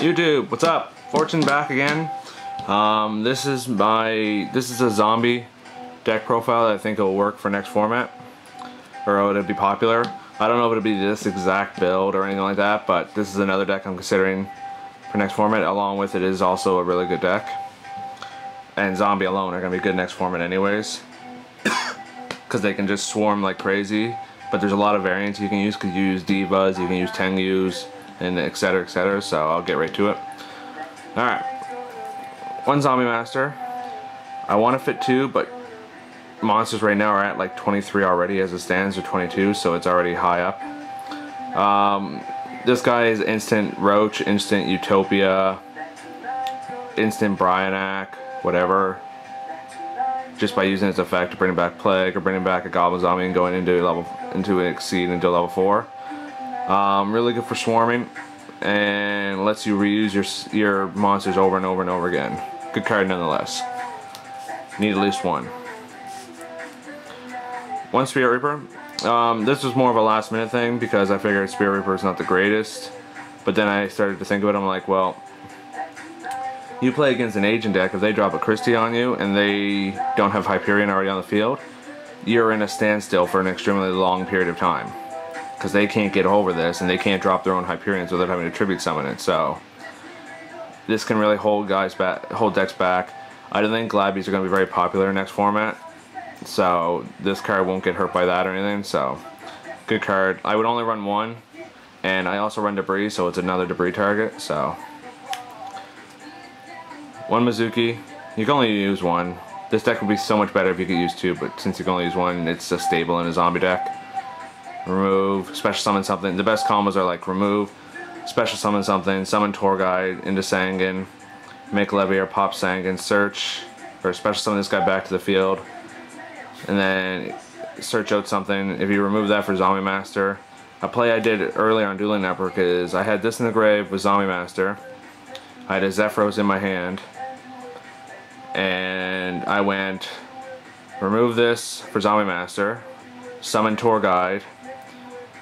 YouTube, what's up? Fortune back again. This is a zombie deck profile that I think will work for next format, or it'll be popular. I don't know if it'll be this exact build or anything like that, but this is another deck I'm considering for next format. Along with it is also a really good deck, and zombie alone are gonna be good next format anyways, because they can just swarm like crazy. But there's a lot of variants you can use. Because you use divas, you can use tengus, and etc, etc. So I'll get right to it. Alright, one zombie master. I want to fit two, but monsters right now are at like 23 already as it stands, or 22, so it's already high up. This guy is instant Roach, instant Utopia, instant Bryanak, whatever, just by using its effect to bring back Plague or bringing back a Goblin Zombie and going into Exceed into level 4. Really good for swarming, and lets you reuse your monsters over and over and over again. Good card nonetheless. Need at least one. One Spirit Reaper. This was more of a last minute thing because I figured Spirit Reaper is not the greatest, but then I started to think of it. I'm like, well, you play against an agent deck. If they drop a Christie on you and they don't have Hyperion already on the field, you're in a standstill for an extremely long period of time, because they can't get over this and they can't drop their own Hyperions without having to tribute summon it. So this can really hold decks back. I don't think Glabbies are going to be very popular in next format, so this card won't get hurt by that or anything. So good card. I would only run one, and I also run Debris, so it's another Debris target. So one Mezuki. You can only use one. This deck would be so much better if you could use two, but since you can only use one, it's a stable in a zombie deck. Remove, special summon something. The best combos are like remove, special summon something, summon Tour Guide into Sangan, make Leviair pop Sangan, search, or special summon this guy back to the field, and then search out something. If you remove that for Zombie Master, a play I did earlier on Dueling Network is I had this in the grave with Zombie Master. I had a Zephyros in my hand, and I went remove this for Zombie Master, summon Tour Guide,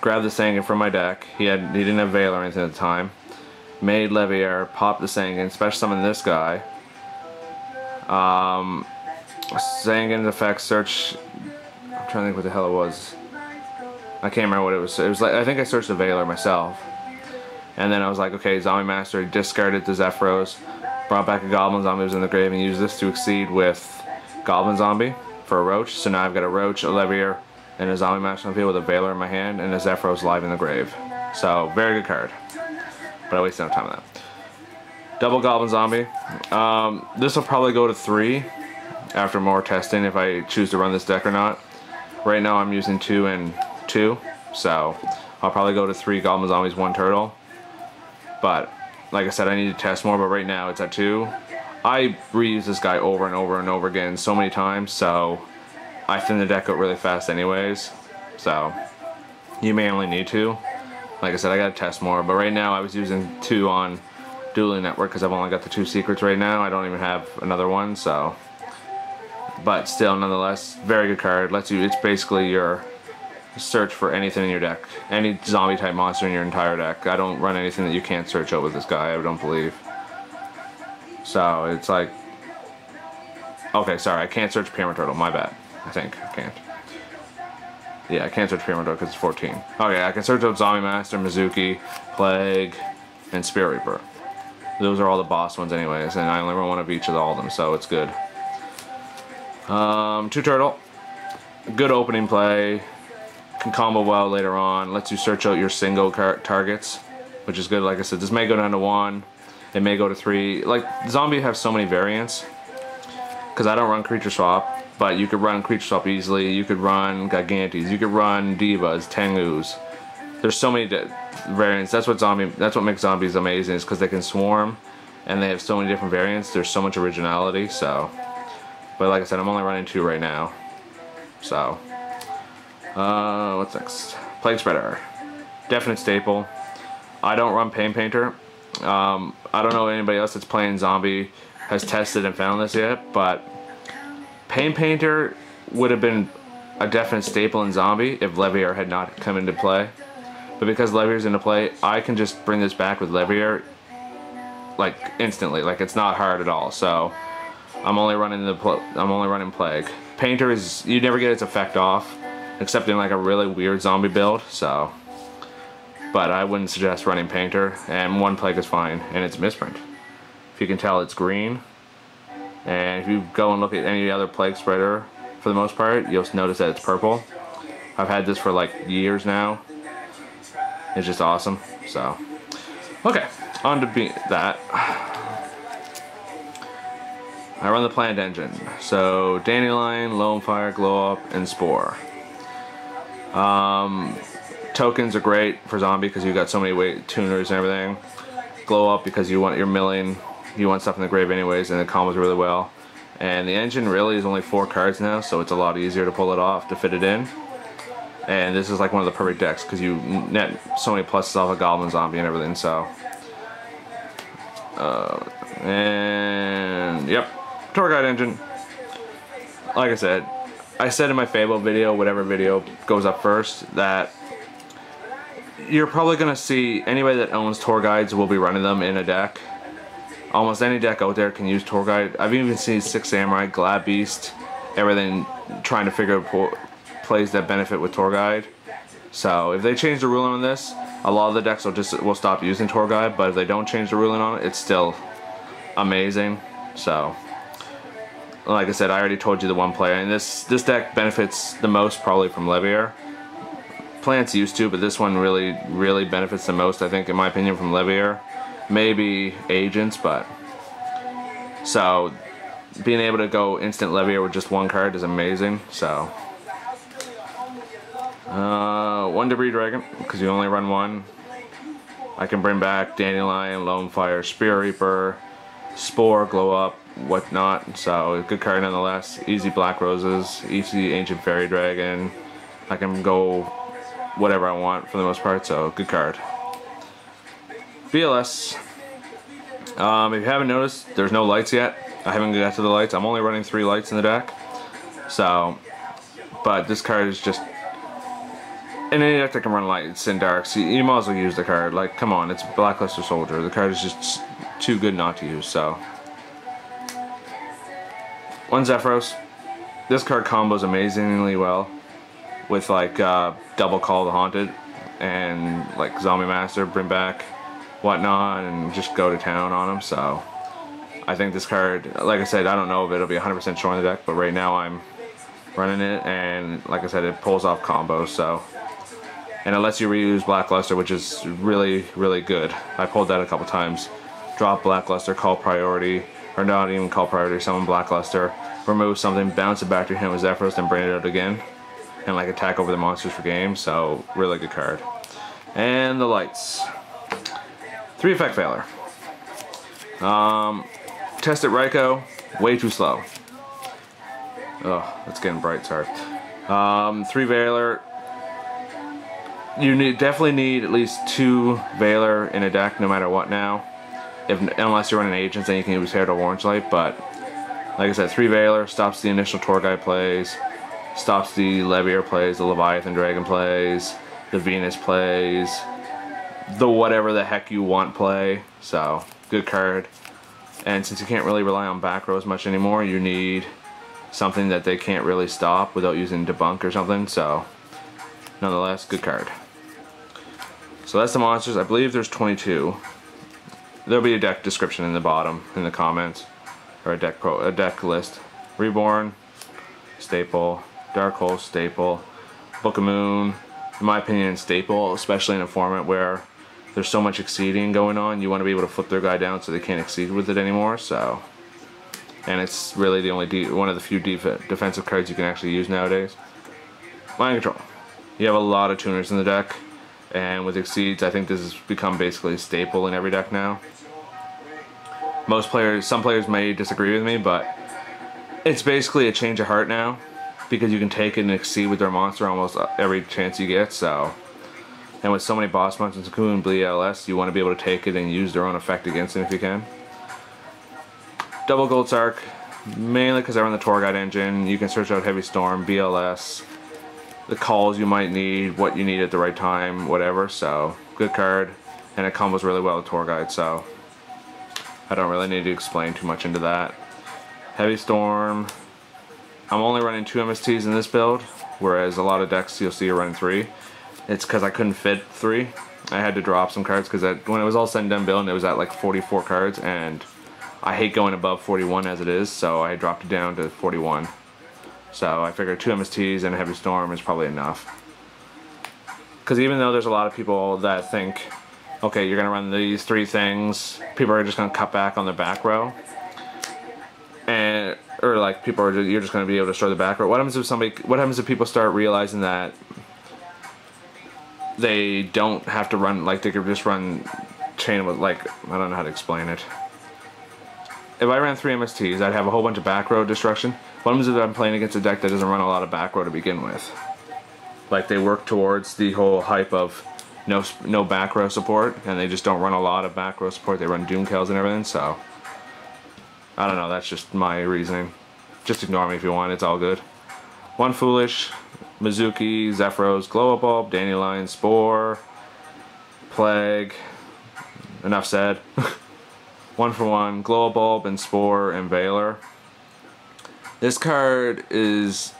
grab the Sangan from my deck. He didn't have Veil or anything at the time. Made Leviair, popped the Sangan, special summon this guy. Sangan effect search. I'm trying to think what the hell it was. I can't remember what it was. It was like, I think I searched the Veiler myself. And then I was like, okay, Zombie Master, discarded the Zephyros, brought back a Goblin Zombie who's in the grave, and used this to Exceed with Goblin Zombie for a Roach. So now I've got a Roach, a Leviair, and a Zombie Master on the field with a Veiler in my hand, and a Zephyros live in the grave. So, very good card. But I wasted no time on that. Double Goblin Zombie. This will probably go to 3 after more testing if I choose to run this deck or not. Right now I'm using 2 and 2, so I'll probably go to 3 Goblin Zombies, 1 Turtle. But, like I said, I need to test more, but right now it's at 2. I reuse this guy over and over and over again so many times, so I thin the deck out really fast anyways. So, you may only need 2. Like I said, I gotta test more, but right now I was using 2 on Dueling Network because I've only got the 2 secrets right now. I don't even have another one, so. But still, nonetheless, very good card. It's basically your search for anything in your deck. Any zombie type monster in your entire deck. I don't run anything that you can't search out with this guy, I don't believe. So, it's like. Okay, sorry, I can't search Pyramid Turtle, my bad. I think I can't. Yeah, I can't search Pyramid Turtle because it's 14. Okay, I can search out Zombie Master, Mezuki, Plague, and Spirit Reaper. Those are all the boss ones anyways, and I only run one of each of all of them, so it's good. 2 Turtle. Good opening play. Can combo well later on. Lets you search out your single targets, which is good. Like I said, this may go down to 1. It may go to 3. Like, Zombie have so many variants, because I don't run Creature Swap. But you could run Creature Swap easily. You could run Gigantes. You could run Divas, Tengus. There's so many variants. That's what makes zombies amazing, is because they can swarm, and they have so many different variants. There's so much originality. So, but like I said, I'm only running 2 right now. So, what's next? Plaguespreader, definite staple. I don't run Pain Painter. I don't know anybody else that's playing zombie has tested and found this yet, but Pain Painter would have been a definite staple in zombie if Leviair had not come into play. But because Leviair's into play, I can just bring this back with Leviair like instantly. Like it's not hard at all. So I'm only running Plague. Painter is, you never get its effect off, except in like a really weird zombie build. So, but I wouldn't suggest running Painter. And one Plague is fine, and it's misprint. If you can tell, it's green. And if you go and look at any other Plaguespreader, for the most part, you'll notice that it's purple. I've had this for like years now. It's just awesome. So, okay, on to that. I run the planned engine. So, Dandylion, Lonefire, Glow Up, and Spore. Tokens are great for zombie because you got so many weight tuners and everything. Glow Up because you want your milling. You want stuff in the grave anyways, and it combos really well. And the engine really is only 4 cards now, so it's a lot easier to pull it off, to fit it in. And this is like one of the perfect decks because you net so many pluses off a Goblin Zombie and everything. So, and yep, tour guide engine. Like I said in my Fable video, whatever video goes up first, that you're probably gonna see anybody that owns tour guides will be running them in a deck. Almost any deck out there can use tour guide. I've even seen Six Samurai, Glad Beast, everything trying to figure out plays that benefit with tour guide. So if they change the ruling on this, a lot of the decks will stop using tour guide. But if they don't change the ruling on it, it's still amazing. So, like I said, I already told you the one player, and this deck benefits the most probably from Leviair. Plants used to, but this one really benefits the most, I think, in my opinion, from Leviair. Maybe Agents, but so being able to go instant Leviair with just one card is amazing. So 1 Debris Dragon, because you only run one. I can bring back Dandylion, Lonefire, Spear Reaper, Spore, Glow Up, whatnot. So good card nonetheless. Easy Black Roses, easy Ancient Fairy Dragon. I can go whatever I want for the most part, so good card. BLS. If you haven't noticed, there's no lights yet. I haven't got to the lights. I'm only running 3 lights in the deck. So, but this card is just, in any deck that can run lights and darks, you might as well use the card. Like, come on, it's Blackluster Soldier. The card is just too good not to use. So, 1 Zephyros. This card combos amazingly well with like double Call the Haunted and like Zombie Master, bring back whatnot, and just go to town on them. So I think this card, like I said, I don't know if it'll be 100% sure in the deck, but right now I'm running it, and like I said, it pulls off combos. So, and it lets you reuse Blackluster, which is really good. I pulled that a couple times. Drop Blackluster, call priority, or not even call priority, summon Blackluster, remove something, bounce it back to him with Zephyros, then bring it out again, and like attack over the monsters for game. So really good card. And the lights. 3 effect failure. Test it Raikou, way too slow. Oh, it's getting bright, sorry. 3 Veiler. You definitely need at least 2 Veiler in a deck, no matter what now. Unless you're running Agents, then you can use Hair to Orange Light, but like I said, 3 Veiler stops the initial tour guide plays, stops the Leviair plays, the Leviathan Dragon plays, the Venus plays, the whatever the heck you want play. So good card. And since you can't really rely on back rows much anymore, you need something that they can't really stop without using debunk or something. So nonetheless, good card. So that's the monsters. I believe there's 22. There'll be a deck description in the bottom in the comments, or a deck list. Reborn, staple. Dark Hole, staple. Book of Moon, in my opinion, staple, especially in a format where there's so much exceeding going on. You want to be able to flip their guy down so they can't exceed with it anymore. So, and it's really the only one of the few defensive cards you can actually use nowadays. Mind Control. You have a lot of tuners in the deck, and with exceeds, I think this has become basically a staple in every deck now. Some players may disagree with me, but it's basically a change of heart now, because you can take it and exceed with their monster almost every chance you get. So, and with so many boss monsters, including Bleed LS, you want to be able to take it and use their own effect against them if you can. Double Gold Sark, mainly because I run the tour guide engine. You can search out Heavy Storm, BLS, the calls you might need, what you need at the right time, whatever. So good card, and it combos really well with tour guide. So I don't really need to explain too much into that. Heavy Storm. I'm only running 2 MSTs in this build, whereas a lot of decks you'll see are running 3. It's because I couldn't fit 3. I had to drop some cards because when it was all said and done building, it was at like 44 cards, and I hate going above 41 as it is, so I dropped it down to 41. So I figured 2 MSTs and a Heavy Storm is probably enough. Because even though there's a lot of people that think, okay, you're going to run these 3 things, people are just going to cut back on their back row. Or like people are you're just going to be able to store the back row. What happens if people start realizing that they don't have to run, like they could just run chain with, like, I don't know how to explain it. If I ran 3 MSTs, I'd have a whole bunch of back row destruction. What happens if I'm playing against a deck that doesn't run a lot of back row to begin with? Like they work towards the whole hype of no back row support, and they just don't run a lot of back row support. They run Doom Kills and everything, so I don't know, that's just my reasoning. Just ignore me if you want, it's all good. 1 Foolish, Mezuki, Zephyros, Glow Up Bulb, Dandylion, Spore, Plague, enough said. 1 for 1, Glow Up Bulb and Spore and Veiler. This card is,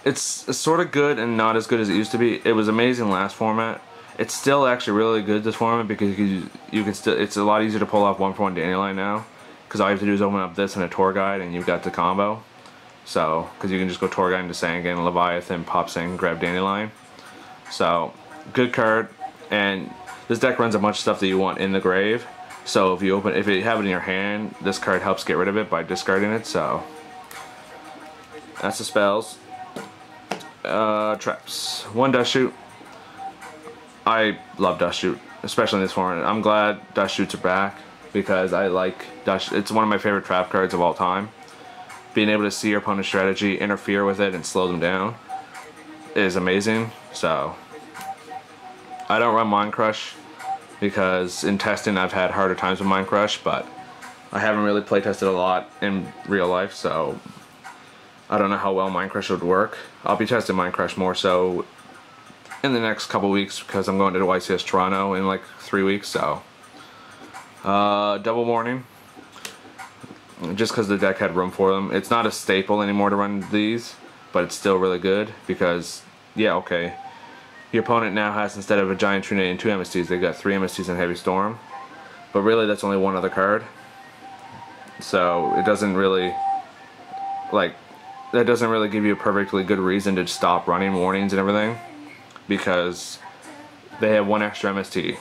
it's sort of good and not as good as it used to be. It was amazing last format. It's still actually really good this format because you can still, it's a lot easier to pull off 1 for 1 Dandylion now. Because all you have to do is open up this and a Tour Guide and you've got the combo. So, because you can just go Tour Guide into Sangan, Leviathan, pop Sangan, grab Dandylion. So, good card. And this deck runs a bunch of stuff that you want in the grave. So if you have it in your hand, this card helps get rid of it by discarding it. So, that's the spells. Traps. 1 Dustshoot. I love Dustshoot, especially in this format. I'm glad Dustshoots are back, because I like Dustshoot. It's one of my favorite trap cards of all time. Being able to see your opponent's strategy, interfere with it, and slow them down is amazing. So I don't run Mind Crush because in testing I've had harder times with Mind Crush, but I haven't really play tested a lot in real life, so I don't know how well Mind Crush would work. I'll be testing Mind Crush more so in the next couple weeks because I'm going to YCS Toronto in like 3 weeks, so. Double Warning, just because the deck had room for them. It's not a staple anymore to run these, but it's still really good because, yeah, okay, your opponent now has, instead of a Giant Trinity and 2 MSTs, they've got 3 MSTs and Heavy Storm, but really that's only 1 other card, so it doesn't really, like, that doesn't really give you a perfectly good reason to stop running warnings and everything, because they have 1 extra MST.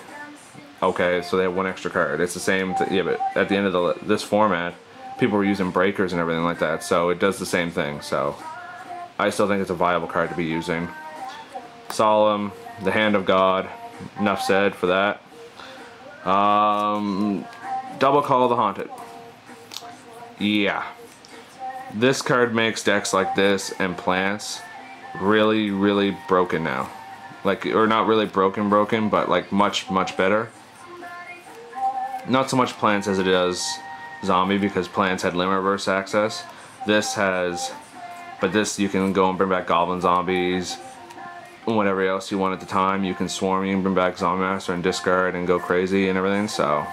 Okay, so they have 1 extra card. It's the same, yeah, but at the end of this format, people were using breakers and everything like that, so it does the same thing. So I still think it's a viable card to be using. Solemn, the Hand of God, enough said for that. Double Call of the Haunted. Yeah. This card makes decks like this and plants really, really broken now. Like, or not really broken, but like much better. Not so much plants as it does zombie, because plants had limit reverse access. This has, but this you can go and bring back Goblin Zombies, whatever else you want at the time. You can swarm, you can bring back Zombie Master and discard and go crazy and everything. So,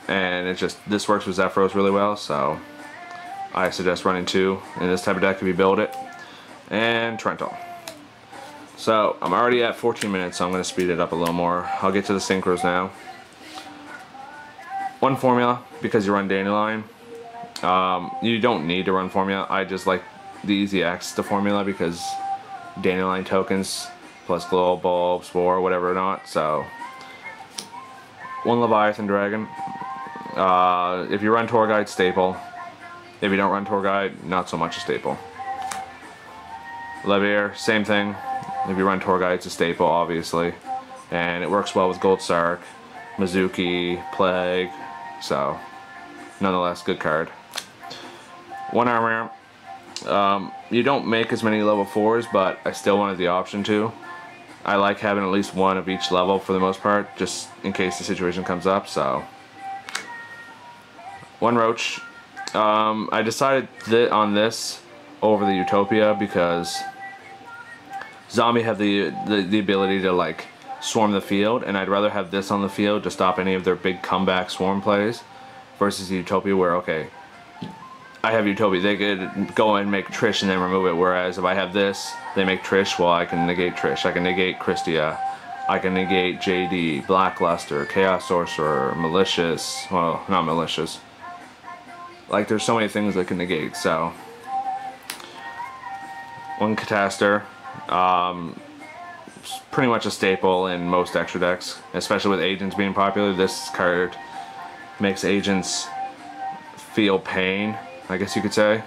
and it just, this works with Zephyros really well. So I suggest running 2 in this type of deck if you build it. And Torrential. So I'm already at 14 minutes, so I'm going to speed it up a little more. I'll get to the synchros now. 1 formula, because you run Dandylion. You don't need to run formula. I just like the easy access to formula because Dandylion tokens plus Glow Bulb, Spore, whatever or not. So 1 Leviathan Dragon. If you run Tour Guide, staple. If you don't run Tour Guide, not so much a staple. Leviair, same thing. If you run Tour Guide, it's a staple, obviously. And it works well with Gold Sark, Mezuki, Plague. So, nonetheless, good card. 1 Armor. You don't make as many level 4s, but I still wanted the option to. I like having at least 1 of each level for the most part, just in case the situation comes up, so. 1 Roach. I decided on this over the Utopia because Zombie have the ability to, like, swarm the field, and I'd rather have this on the field to stop any of their big comeback swarm plays versus Utopia, where, okay, I have Utopia, they could go and make Trish and then remove it, whereas if I have this, they make Trish, well, I can negate Trish, I can negate Christia, I can negate JD, Blackluster, Chaos Sorcerer, Malicious, well, not Malicious, like there's so many things that can negate, so one Catastor, pretty much a staple in most extra decks, especially with Agents being popular. This card makes Agents feel pain, I guess you could say,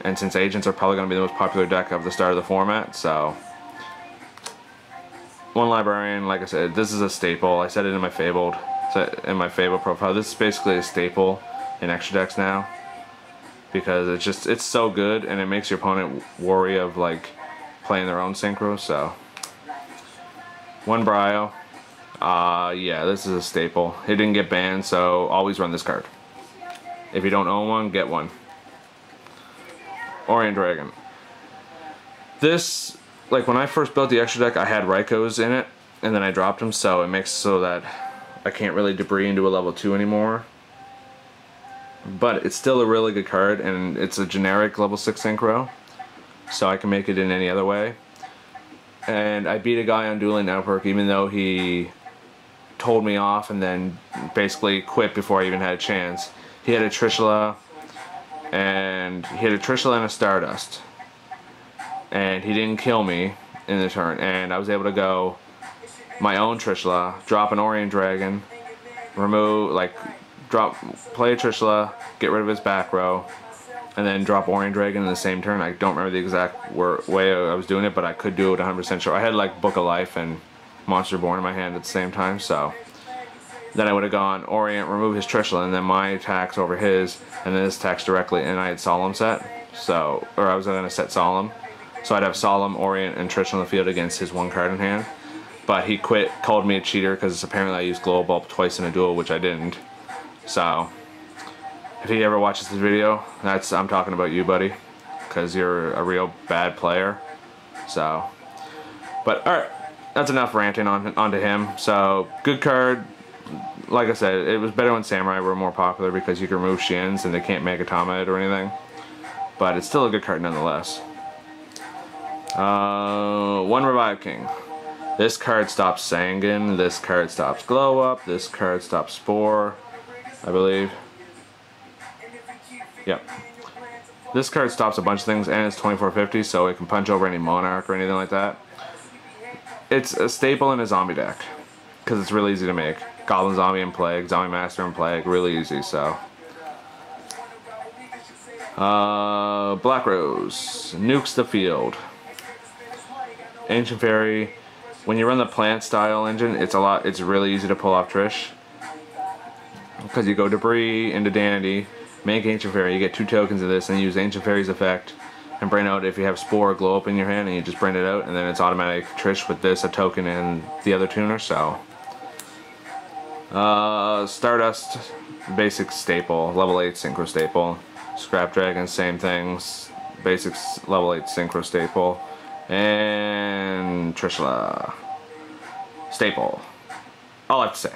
and since Agents are probably going to be the most popular deck of the start of the format, so one Librarian, like I said, this is a staple. I said it in my Fabled profile. This is basically a staple in extra decks now, because it's so good, and it makes your opponent worry of like playing their own synchro. So one Brio, yeah, this is a staple. It didn't get banned, so always run this card. If you don't own one, get one. Orient Dragon. This, like when I first built the extra deck, I had Rykos in it, and then I dropped them, so it makes so that I can't really debris into a level 2 anymore. But it's still a really good card, and it's a generic level 6 synchro, so I can make it in any other way. And I beat a guy on Dueling Network, even though he told me off and then basically quit before I even had a chance. He had a Trishula, and a Stardust, and he didn't kill me in the turn, and I was able to go my own Trishula, drop an Orient Dragon, remove, like, play a Trishula, get rid of his back row, and then drop Orient Dragon in the same turn. I don't remember the exact way I was doing it, but I could do it 100% sure. I had like Book of Life and Monster Born in my hand at the same time, so then I would have gone Orient, remove his Trishula, and then my attacks over his, and then his attacks directly, and I had Solemn set, so, or I was going to set Solemn, so I'd have Solemn, Orient, and Trishula on the field against his one card in hand. But he quit, called me a cheater, because apparently I used Glow Bulb twice in a duel, which I didn't. So if he ever watches this video, I'm talking about you, buddy, because you're a real bad player. So, but alright, that's enough ranting onto him. So, good card. Like I said, it was better when Samurai were more popular because you can remove Shins and they can't make Automata or anything. But it's still a good card nonetheless. One Revive King. This card stops Sangan, this card stops Glow Up, this card stops Spore, I believe. Yep. This card stops a bunch of things, and it's 2450, so it can punch over any Monarch or anything like that. It's a staple in a zombie deck, because it's really easy to make. Goblin Zombie and Plague, Zombie Master and Plague, really easy, so. Black Rose, nukes the field. Ancient Fairy, when you run the plant style engine, it's really easy to pull off Trish. Because you go Debris into Dandy, make Ancient Fairy, you get 2 tokens of this, and use Ancient Fairy's effect, and bring out, if you have Spore or Glow Up in your hand, and you just bring it out, and then it's automatic Trish with this, a token, and the other tuner, so. Stardust, basic staple, level 8 synchro staple. Scrap Dragon, same things, basic level 8 synchro staple. And Trishula, staple. All I have to say.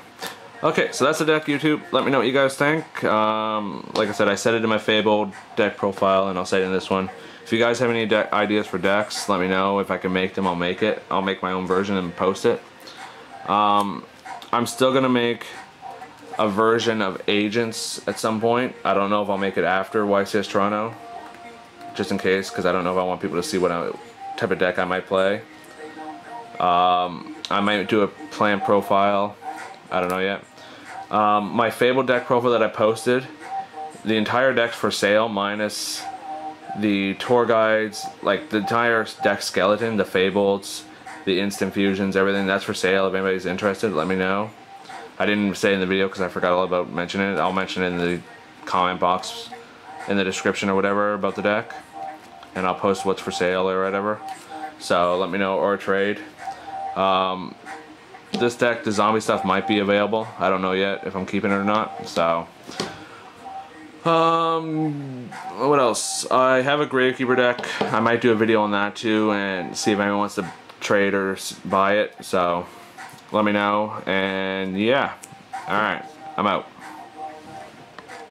Okay, so that's the deck, YouTube. Let me know what you guys think. Like I said, I set it in my Fabled deck profile, and I'll say it in this one. If you guys have any ideas for decks, let me know. If I can make them, I'll make it. I'll make my own version and post it. I'm still going to make a version of Agents at some point. I don't know if I'll make it after YCS Toronto, just in case, because I don't know if I want people to see what type of deck I might play. I might do a planned profile. I don't know yet. My Fabled deck profile that I posted, the entire deck's for sale minus the tour guides, like the entire deck skeleton, the Fableds, the instant fusions, everything, that's for sale. If anybody's interested, let me know. I didn't say in the video because I forgot all about mentioning it. I'll mention it in the comment box in the description or whatever about the deck, and I'll post what's for sale or whatever. So let me know, or trade. This deck, the zombie stuff might be available. I don't know yet if I'm keeping it or not. So, what else? I have a Gravekeeper deck. I might do a video on that too and see if anyone wants to trade or buy it. So, let me know. And yeah, alright, I'm out.